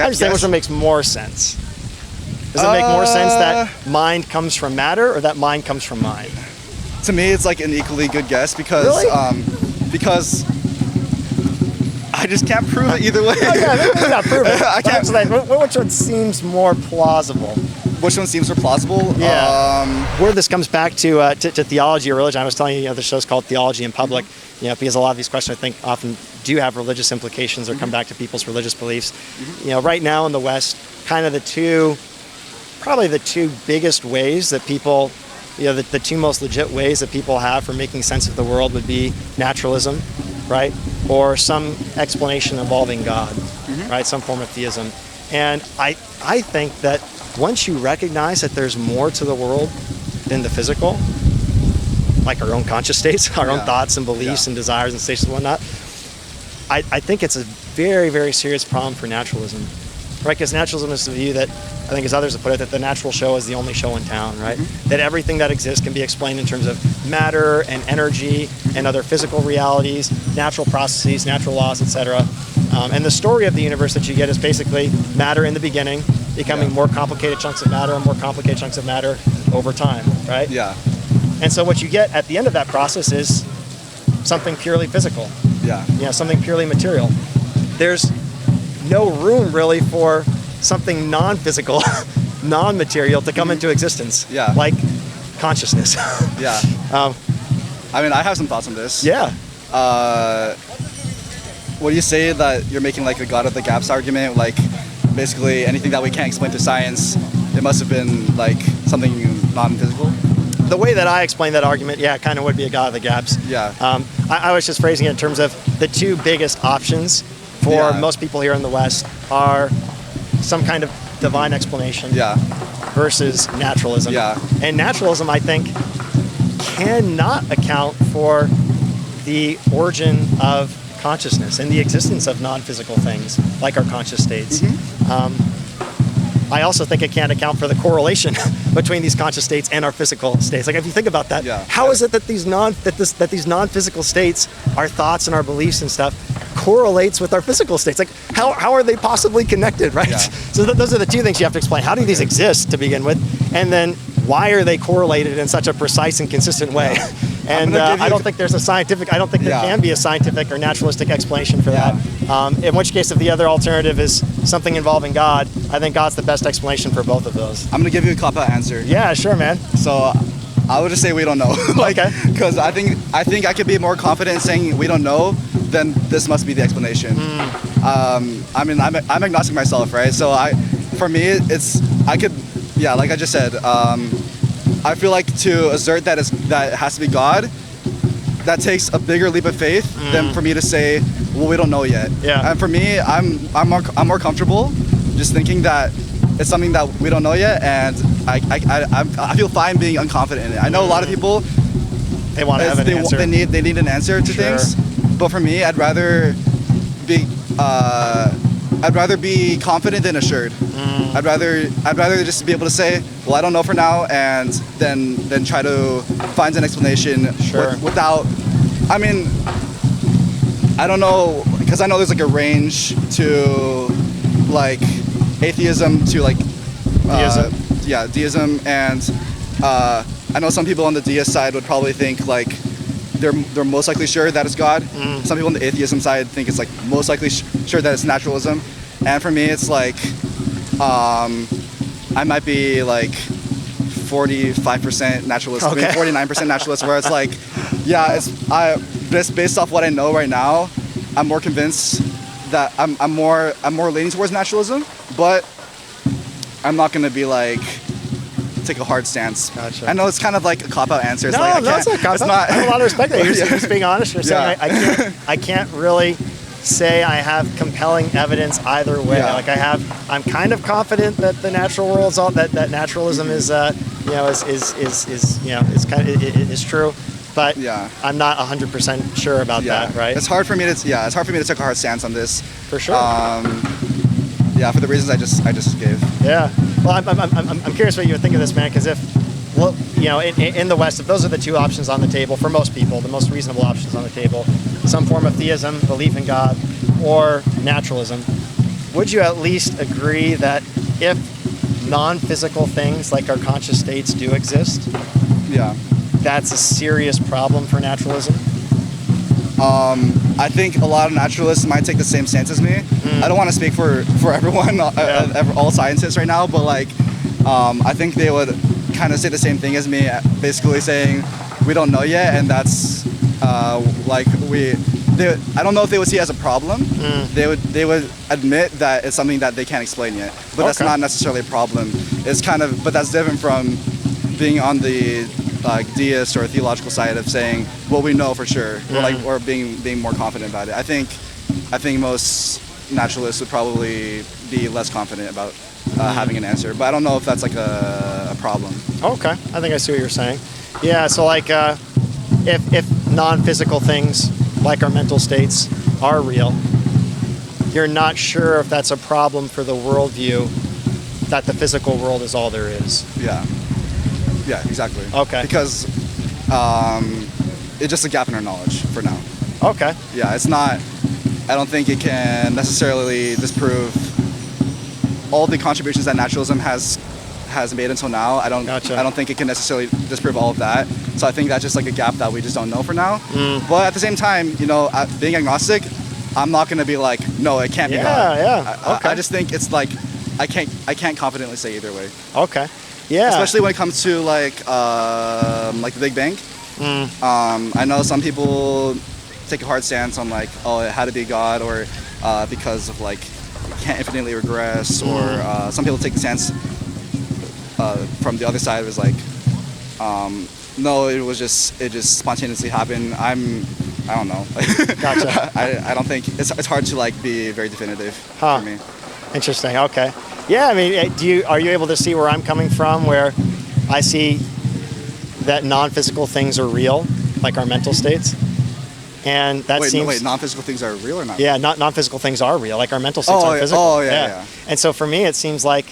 I'm just saying which one makes more sense. Does it make more sense that mind comes from matter or that mind comes from mind? To me, it's like an equally good guess because because I just can't prove it either way. Oh, yeah, maybe not prove it. I can't. Which one seems more plausible? Which one seems more plausible? Yeah. Where this comes back to theology or religion, I was telling you, the show's called Theology in Public, because a lot of these questions I think often do have religious implications or come back to people's religious beliefs. Right now in the West, kind of probably the two biggest ways that people, the two most legit ways that people have for making sense of the world would be naturalism, right? Or some explanation involving God, right? Some form of theism. And I think that once you recognize that there's more to the world than the physical, like our own conscious states, our own thoughts and beliefs and desires and states and whatnot, I think it's a very, very serious problem for naturalism, right? Because naturalism is the view that, I think as others have put it, that the natural show is the only show in town, right? That everything that exists can be explained in terms of matter and energy and other physical realities, natural processes, natural laws, etc. And the story of the universe that you get is basically matter in the beginning, becoming more complicated chunks of matter and more complicated chunks of matter over time, right? Yeah. And so what you get at the end of that process is something purely physical. Yeah. Something purely material. There's no room really for something non-physical, non-material to come into existence. Yeah. Like consciousness. Yeah. I mean, I have some thoughts on this. Yeah. What do you say that you're making like a God of the gaps argument? Like basically anything that we can't explain to science, it must have been like something non-physical? The way that I explain that argument, it kind of would be a God of the gaps. Yeah. I was just phrasing it in terms of the two biggest options for most people here in the West are some kind of divine explanation versus naturalism. Yeah. And naturalism, I think, cannot account for the origin of consciousness and the existence of non-physical things like our conscious states. I also think it can't account for the correlation between these conscious states and our physical states. Like if you think about that, how is it that these non-physical states, our thoughts and our beliefs and stuff, correlates with our physical states? Like how are they possibly connected, right? Yeah. So those are the two things you have to explain. How do these exist to begin with? And then why are they correlated in such a precise and consistent way? And I don't think there can be a scientific or naturalistic explanation for that. In which case, if the other alternative is something involving God, I think God's the best explanation for both of those. I'm gonna give you a cop-out answer. Yeah, sure, man. So I would just say we don't know. Because I think I could be more confident in saying we don't know than this must be the explanation. I mean, I'm agnostic myself, right? So for me, like I just said, I feel like to assert that it has to be God, that takes a bigger leap of faith than for me to say, well, we don't know yet. Yeah. And for me, I'm more comfortable just thinking that it's something that we don't know yet, and I feel fine being unconfident in it. I know a lot of people, they want to have an answer. They need an answer to things, but for me, I'd rather be confident than assured. I'd rather just be able to say, well, I don't know for now, and then try to find an explanation without. I mean, I don't know, because I know there's like a range to like atheism to like deism, and I know some people on the deist side would probably think like they're most likely sure that it's God. Some people on the atheism side think it's like most likely sure that it's naturalism, and for me it's like I might be like 45% naturalist, maybe 49% naturalist, where it's like, just based off what I know right now, I'm more convinced that I'm more leaning towards naturalism, but I'm not gonna be like take a hard stance. Gotcha. I know it's kind of like a cop-out answer. It's no, it's not a cop-out. I have a lot of respect there. You're just being honest. You're saying I can't really say I have compelling evidence either way. Like I'm kind of confident that the natural world's all that naturalism is true, but I'm not 100% sure about that. Right? It's hard for me to take a hard stance on this. For sure. For the reasons I just gave. Yeah. Well, I'm curious what you would think of this, man, because in the West, if those are the two options on the table for most people, the most reasonable options on the table, some form of theism, belief in God, or naturalism, would you at least agree that if non-physical things like our conscious states do exist, Yeah. that's a serious problem for naturalism? I think a lot of naturalists might take the same stance as me. I don't want to speak for everyone, all scientists right now, but like, I think they would kind of say the same thing as me, basically saying we don't know yet, and that's like I don't know if they would see it as a problem. They would admit that it's something that they can't explain yet, but that's not necessarily a problem. It's kind of, but that's different from being on the deist or theological side of saying, well, we know for sure, or being more confident about it. I think most naturalists would probably be less confident about having an answer, but I don't know if that's like a problem. Okay, I think I see what you're saying. Yeah, so like if non-physical things like our mental states are real, you're not sure if that's a problem for the worldview that the physical world is all there is. Yeah, exactly. Okay. Because it's just a gap in our knowledge for now. Okay. Yeah, it's not, I don't think it can necessarily disprove all the contributions that naturalism has made until now. I don't think it can necessarily disprove all of that. So I think that's just like a gap that we just don't know for now. But at the same time, being agnostic, I'm not going to be like, no, it can't be God. Yeah. Okay. I just think it's like, I can't confidently say either way. Okay. Yeah. Especially when it comes to like the Big Bang. I know some people take a hard stance on like, oh, it had to be God, or because of like it can't infinitely regress, or some people take the stance from the other side. It was like, no, it just spontaneously happened. I don't know. Gotcha. I don't think it's hard to like be very definitive for me. Interesting. Okay. Yeah. I mean, are you able to see where I'm coming from? Where I see that non-physical things are real, like our mental states, and that seems. Wait, non-physical things are real or not? Yeah, non-physical things are real, like our mental states are physical. Oh, yeah. And so for me, it seems like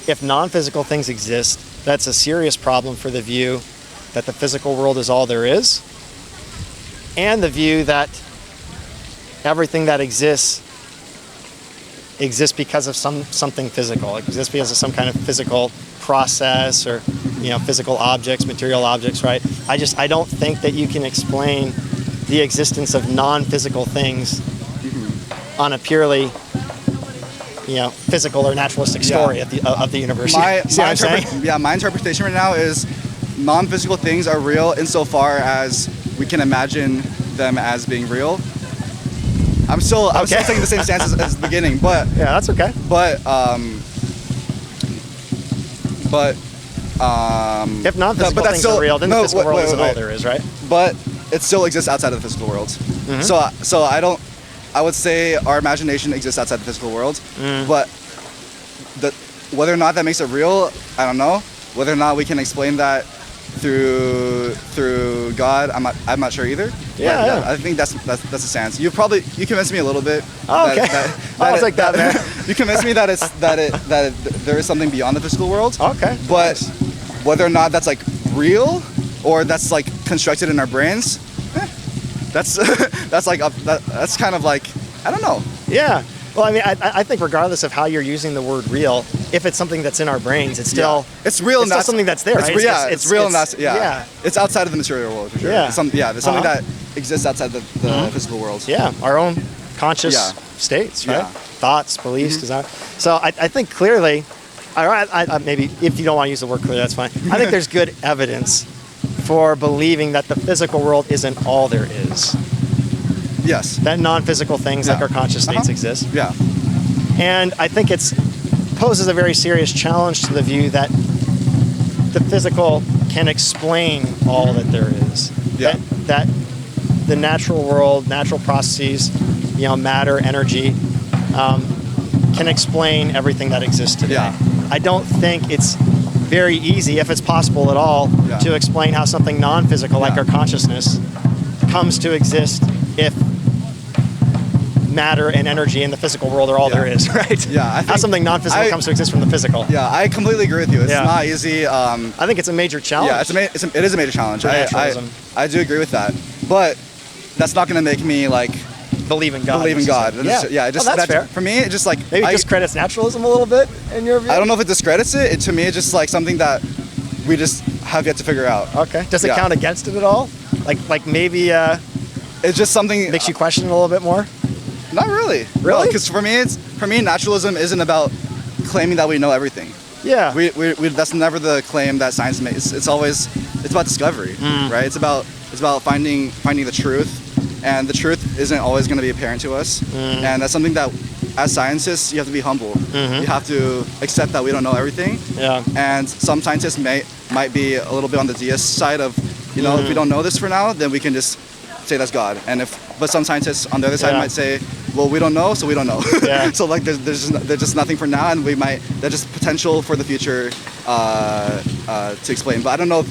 if non-physical things exist, that's a serious problem for the view that the physical world is all there is, and the view that everything that exists because of something physical. It exists because of some kind of physical process, or physical objects, material objects, right? I don't think that you can explain the existence of non-physical things on a purely physical or naturalistic story of the universe. My interpretation right now is non-physical things are real insofar as we can imagine them as being real. I'm still taking the same stance as the beginning, but yeah, that's okay. But if non-physical things are real, then the physical world isn't all there is, right? But it still exists outside of the physical world. So I would say our imagination exists outside the physical world, but whether or not that makes it real, I don't know. Whether or not we can explain that through God, I'm not sure either. Yeah. I think that's a stance. You convinced me a little bit. Oh, okay. It's like that, man. You convinced me that there is something beyond the physical world. Okay. But whether or not that's like real or that's like constructed in our brains, that's kind of like, I don't know. Yeah. Well, I mean, I think regardless of how you're using the word real, if it's something that's in our brains, it's still it's real. It's still something that's there. It's real. It's outside of the material world for sure. Yeah. There's something that exists outside the physical world. Yeah, our own conscious states, right? Thoughts, beliefs, desire. So I think clearly, maybe if you don't want to use the word clearly, that's fine. I think there's good evidence for believing that the physical world isn't all there is. Yes. That non-physical things like our conscious states exist. Yeah. And I think it poses a very serious challenge to the view that the physical can explain all that there is. Yeah. That the natural world, natural processes, matter, energy, can explain everything that exists today. Yeah. I don't think it's very easy, if it's possible at all, to explain how something non-physical like our consciousness comes to exist if matter and energy in the physical world are all there is, right? Yeah. How something non-physical comes to exist from the physical. Yeah, I completely agree with you. It's not easy. I think it's a major challenge. Yeah, it is a major challenge. For naturalism. I do agree with that. But that's not going to make me like believe in God. Believe in God. Yeah, It just, that's fair. For me, it just like Maybe it discredits naturalism a little bit in your view. I don't know if it discredits it. To me, it's just like something that we just have yet to figure out. Okay. Does it count against it at all? Like maybe it's just something makes you question it a little bit more. Not really. Really? Because for me, naturalism isn't about claiming that we know everything. Yeah. We that's never the claim that science makes. It's about discovery, right? It's about finding the truth, and the truth isn't always going to be apparent to us, and that's something that, as scientists, you have to be humble. You have to accept that we don't know everything. Yeah. And some scientists might be a little bit on the deist side of, if we don't know this for now, then we can just say that's God. But some scientists on the other side might say, well, we don't know, so we don't know. Yeah. So like there's just nothing for now, and there's just potential for the future to explain. But I don't know,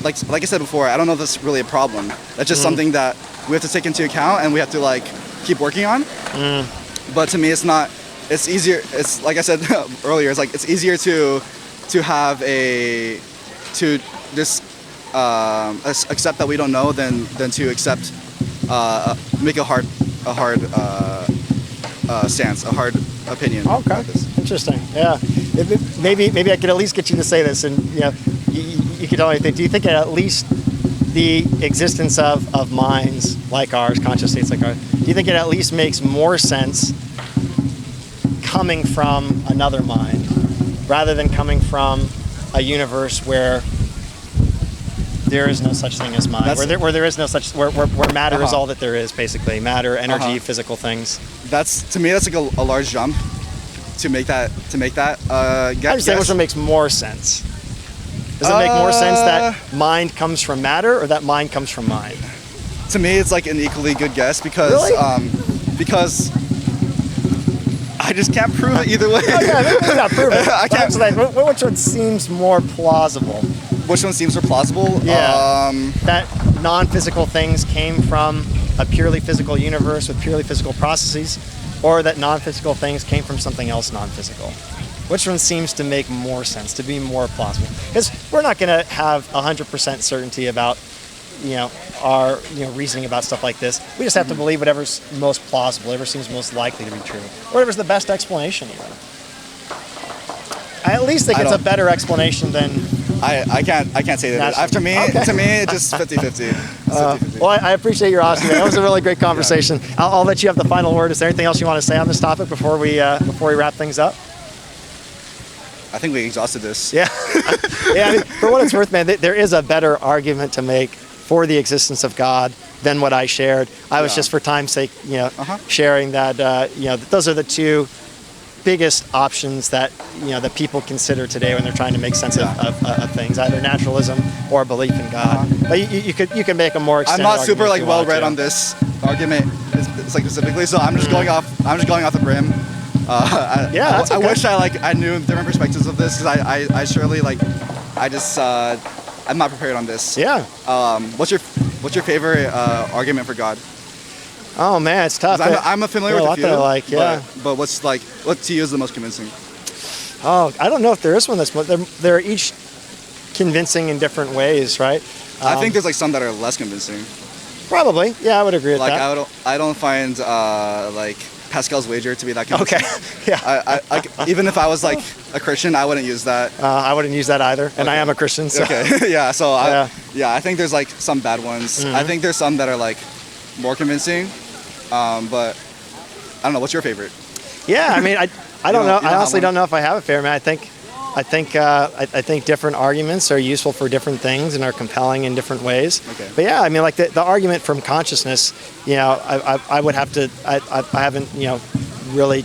like I said before, I don't know if that's really a problem. That's just something that we have to take into account, and we have to like keep working on. But to me, it's not. It's easier. It's like I said earlier. It's like it's easier to have to just accept that we don't know than to accept make a hard stance, a hard opinion. Okay. Interesting. Yeah. Maybe I could at least get you to say this, and you could tell me. Do you think at least the existence of minds like ours, conscious states like ours, do you think it at least makes more sense coming from another mind rather than coming from a universe where there is no such thing as mind, where there is no such where matter is all that there is, basically matter, energy, physical things? To me that's like a large jump to make that. I'm just saying which one makes more sense. Does it make more sense that mind comes from matter or that mind comes from mind? To me, it's like an equally good guess because because I just can't prove it either way. Okay, maybe not prove it. I can't. Like, which one seems more plausible? Which one seems more plausible? Yeah. That non-physical things came from a purely physical universe with purely physical processes, or that non-physical things came from something else non-physical. Which one seems to make more sense, to be more plausible? Because we're not going to have 100% certainty about, our reasoning about stuff like this. We just have to believe whatever's most plausible, whatever seems most likely to be true, whatever's the best explanation. Even. I at least think it's a better explanation than. I can't say that. To me, it's just 50-50. Well, I appreciate your honesty. That was a really great conversation. I'll let you have the final word. Is there anything else you want to say on this topic before we wrap things up? I think we exhausted this. Yeah. Yeah. I mean, for what it's worth, man, there is a better argument to make for the existence of God than what I shared. I was just, for time's sake, sharing that. Those are the two biggest options that that people consider today when they're trying to make sense of things, either naturalism or belief in God. But you could make a more extended. I'm not super well read on this argument, it's like specifically, so I'm just going off the brim. That's okay. I wish I knew different perspectives of this, because I surely I'm not prepared on this. Yeah. What's your favorite argument for God? Oh man, it's tough. I'm familiar with a few. That I like, yeah. But what to you is the most convincing? Oh, I don't know if there is one that's. They're each convincing in different ways, right? I think there's some that are less convincing. Probably, yeah, I would agree with that. I don't find Pascal's wager to be that convincing. Okay, yeah. I even if I was a Christian, I wouldn't use that. I wouldn't use that either, and I am a Christian. So. Okay, yeah. So I think there's some bad ones. I think there's some that are more convincing, but I don't know. What's your favorite? Yeah, I mean, I don't know. I honestly don't know if I have a favorite. I think different arguments are useful for different things and are compelling in different ways. Okay. But yeah, I mean, the argument from consciousness, I would have to. I haven't really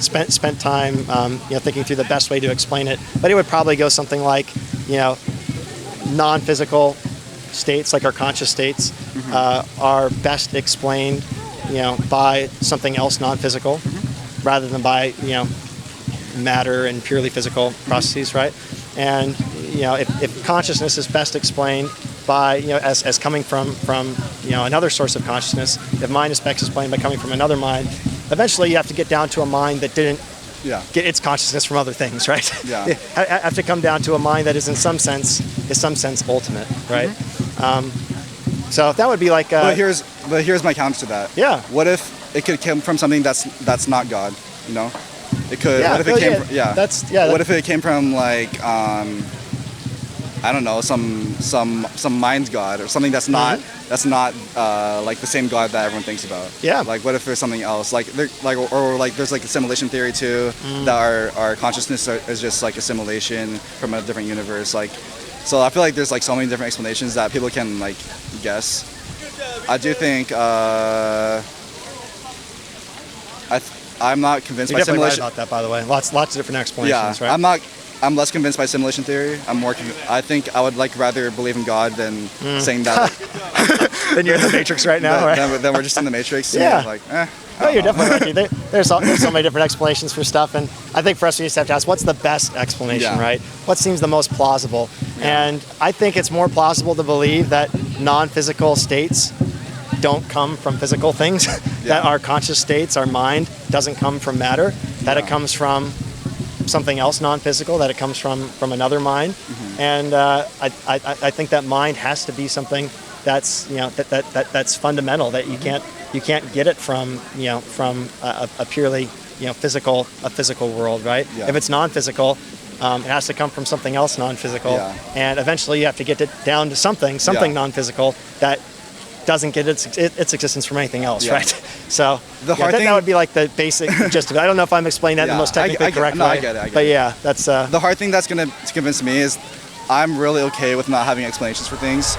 spent time thinking through the best way to explain it. But it would probably go something like non-physical states, like our conscious states, are best explained by something else non-physical, rather than by matter and purely physical processes, right? And if consciousness is best explained by as coming from another source of consciousness, if mind is best explained by coming from another mind, eventually you have to get down to a mind that didn't get its consciousness from other things, right? Yeah. I have to come down to a mind that is in some sense ultimate, right? So that would be like. But here's but here's my counter to that. Yeah. What if it could come from something that's not God? You know, it could. Yeah, what if it came? What if it came from like I don't know, some mind god or something that's not like the same God that everyone thinks about. Yeah. Like what if there's something else like or like there's like a simulation theory too, that our consciousness is just like a simulation from a different universe. Like, so I feel like there's like so many different explanations that people can like guess. I do think I'm not convinced You're by definitely right simulation. about that, by the way. Lots of different explanations, Yeah, right? I'm less convinced by simulation theory. I think I would like rather believe in God than saying that. Then you're in the Matrix right now, right? Then we're just in the Matrix. Yeah. Like, No, you're definitely right. There's so many different explanations for stuff, and I think for us we just have to ask, what's the best explanation, Yeah. right? What seems the most plausible? And I think it's more plausible to believe that non-physical states don't come from physical things, that our conscious states, our mind, doesn't come from matter, that it comes from something else non-physical, that it comes from another mind. And I think that mind has to be something that's that's fundamental, that you can't get it from a purely physical world, right? Yeah. If it's non-physical, it has to come from something else non-physical, and eventually you have to get it down to something non-physical that doesn't get its existence from anything else, right? So that would be like the basic gist of it. I don't know if I'm explaining that in the most technically correct way. I get it. But yeah, that's the hard thing that's going to convince me is I'm really okay with not having explanations for things.